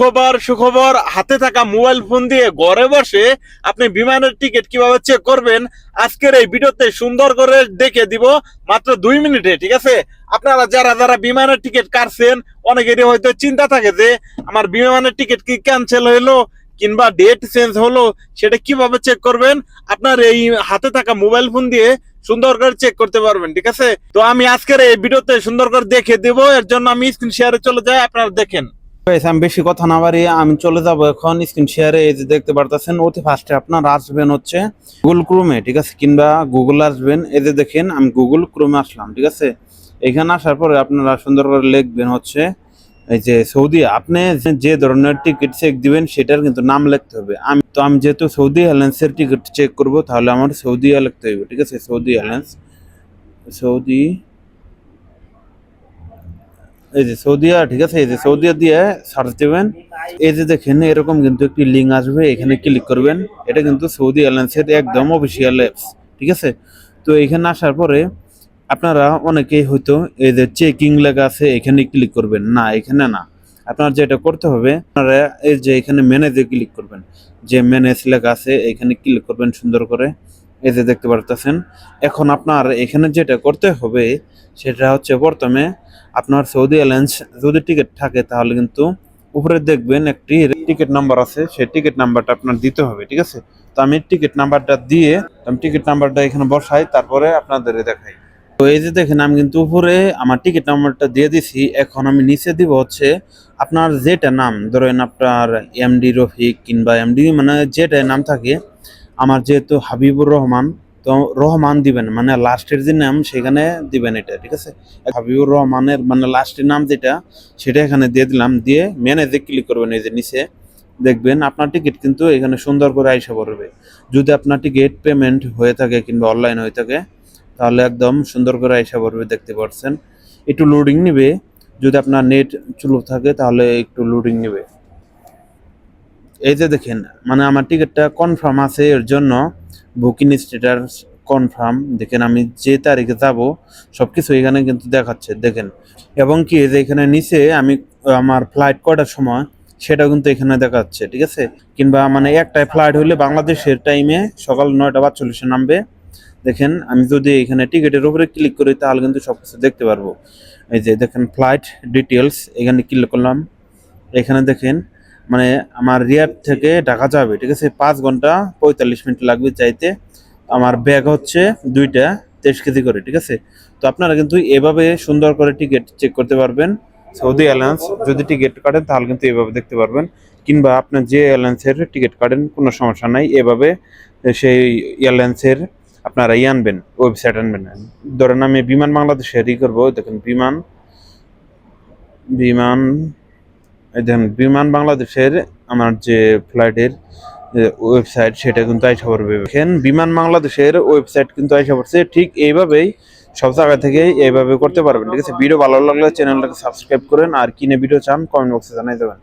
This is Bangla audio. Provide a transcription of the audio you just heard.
খবর সুখবর, হাতে থাকা মোবাইল ফোন দিয়ে ঘরে বসে আপনি বিমানের টিকিট কিভাবে চেক করবেন আজকের এই ভিডিওতে সুন্দর করে দেখে দিব মাত্র 2 মিনিটে। ঠিক আছে, আপনারা যারা যারা বিমানের টিকিট কাটছেন অনেকেরই হয়তো চিন্তা থাকে যে আমার বিমানের টিকিট কি ক্যান্সেল হইলো কিংবা ডেট চেঞ্জ হলো, সেটা কিভাবে চেক করবেন আপনার এই হাতে থাকা মোবাইল ফোন দিয়ে সুন্দর করে চেক করতে পারবেন। ঠিক আছে, তো আমি আজকের এই ভিডিওতে সুন্দর করে দেখে দেব, এর জন্য আমি স্ক্রিন শেয়ারে চলে যাই, আপনারা দেখেন। আমি বেশি কথা না বাড়িয়ে আমি চলে যাব এখন স্ক্রিন শেয়ারে। এই যে দেখতে পারতেছেন, অতি ফার্স্টে আপনার আসবেন হচ্ছে গুগল ক্রোমে, ঠিক আছে, কিংবা গুগল আসবেন। এই যে দেখেন আমি গুগল ক্রোমে আসলাম, ঠিক আছে। এখানে আসার পরে আপনারা সুন্দর করে লিখবেন হচ্ছে এই যে সৌদি। আপনি যে ধরনের টিকিট চেক দিবেন সেটার কিন্তু নাম লিখতে হবে। আমি যেহেতু সৌদি এয়ারলাইন্সের টিকিট চেক করব, তাহলে আমার সৌদি লিখতে হবে, ঠিক আছে। সৌদি এয়ারলাইন্স, সৌদি, এই যে সৌদিয়া, ঠিক আছে। এই যে সৌদিয়া দিয়ে সার্চ দেবেন। এই যে দেখেন এরকম কিন্তু একটি লিঙ্ক আসবে, এখানে ক্লিক করবেন। এটা কিন্তু সৌদি এয়ারলাইন্সের একদম অফিসিয়াল অ্যাপস, ঠিক আছে। তো এখানে আসার পরে আপনারা অনেকেই হয়তো এই যে চেকিং লেখা আছে এখানে ক্লিক করবেন না, এখানে না। আপনার যেটা করতে হবে, আপনারা এই যে এখানে ম্যানেজে ক্লিক করবেন, যে ম্যানেজ লেখা আছে এখানে ক্লিক করবেন সুন্দর করে। এই যে দেখতে পারতেছেন, এখন আপনার এখানে যেটা করতে হবে সেটা হচ্ছে প্রথমে আপনার সৌদি এয়ারলাইন্স যদি টিকিট থাকে তাহলে কিন্তু উপরে দেখবেন একটি টিকিট নাম্বার আছে, সেই টিকিট নাম্বারটা আপনার দিতে হবে, ঠিক আছে। তো আমি টিকিট নাম্বারটা দিয়ে আমি টিকিট নাম্বারটা এখানে বসাই, তারপরে আপনাদের দেখাই। তো এই যে দেখেন আমি কিন্তু উপরে আমার টিকিট নাম্বারটা দিয়ে দিছি। এখন আমি নিচে দিব হচ্ছে আপনার যেটা নাম, ধরেন আপনার এমডি রফিক কিংবা এমডি মানে যেটা নাম থাকে। আমার যেহেতু হাবিবুর রহমান, তো রহমান দিবেন, মানে লাস্টের যে নাম সেখানে দিবেন এটা, ঠিক আছে। হাবিবুর রহমানের মানে লাস্টের নাম যেটা সেটা এখানে দিয়ে দিলাম, দিয়ে ম্যানেজে ক্লিক করবেন। এই যে নিচে দেখবেন আপনার টিকিট কিন্তু এখানে সুন্দর করে আইসা পড়বে। যদি আপনার টিকিট পেমেন্ট হয়ে থাকে কিংবা অনলাইন হয়ে থাকে তাহলে একদম সুন্দর করে আইসা পড়বে, দেখতে পাচ্ছেন। একটু লোডিং নিবে, যদি আপনার নেট চালু থাকে তাহলে একটু লোডিং নেবে। এই যে দেখেন মানে আমার টিকিটটা কনফার্ম আছে, এর জন্য বুকিং স্ট্যাটাস কনফার্ম। দেখেন আমি যে তারিখে যাব সবকিছু এখানে কিন্তু দেখাচ্ছে, দেখেন। এবং কি যে এখানে নিচে আমি আমার ফ্লাইট কটার সময় সেটা কিন্তু এখানে দেখাচ্ছে, ঠিক আছে। কিংবা মানে একটাই ফ্লাইট হলে বাংলাদেশের টাইমে সকাল 9:42 নামবে। দেখেন আমি যদি এখানে টিকিটের উপরে ক্লিক করি তাহলে কিন্তু সবকিছু দেখতে পারবো। এই যে দেখেন ফ্লাইট ডিটেলস, এখানে ক্লিক করলাম। এখানে দেখেন মানে আমার রিয়াদ থেকে ঢাকা যাবে, ঠিক আছে, 5 ঘন্টা 45 মিনিট লাগবে যাইতে। আমার ব্যাগ হচ্ছে 2টা 23 কেজি করে, ঠিক আছে। তো আপনারা কিন্তু এভাবে সুন্দর করে টিকিট চেক করতে পারবেন। সৌদি এয়ারলাইন্স যদি টিকিট কাটেন তাহলে কিন্তু এভাবে দেখতে পারবেন, কিংবা আপনার যে এয়ারলাইন্সের টিকিট কাটেন কোনো সমস্যা নাই, এভাবে সেই এয়ারলাইন্সের আপনারা আনবেন, ওয়েবসাইট আনবেন। ধরেন আমি বিমান বাংলাদেশের করবো, দেখেন বিমান বিমান দেখেন বিমান বাংলাদেশের আমার যে ফ্লাইটের ওয়েবসাইট সেটা কিন্তু আইসা পড়বে। দেখেন বিমান বাংলাদেশের ওয়েবসাইট কিন্তু আইসা পড়ছে। ঠিক এইভাবেই সব জায়গা থেকে এইভাবে করতে পারবেন, ঠিক আছে। ভিডিও ভালো লাগলে চ্যানেলটাকে সাবস্ক্রাইব করেন, আর কিনে ভিডিও চান কমেন্ট বক্সে জানাই দেবেন।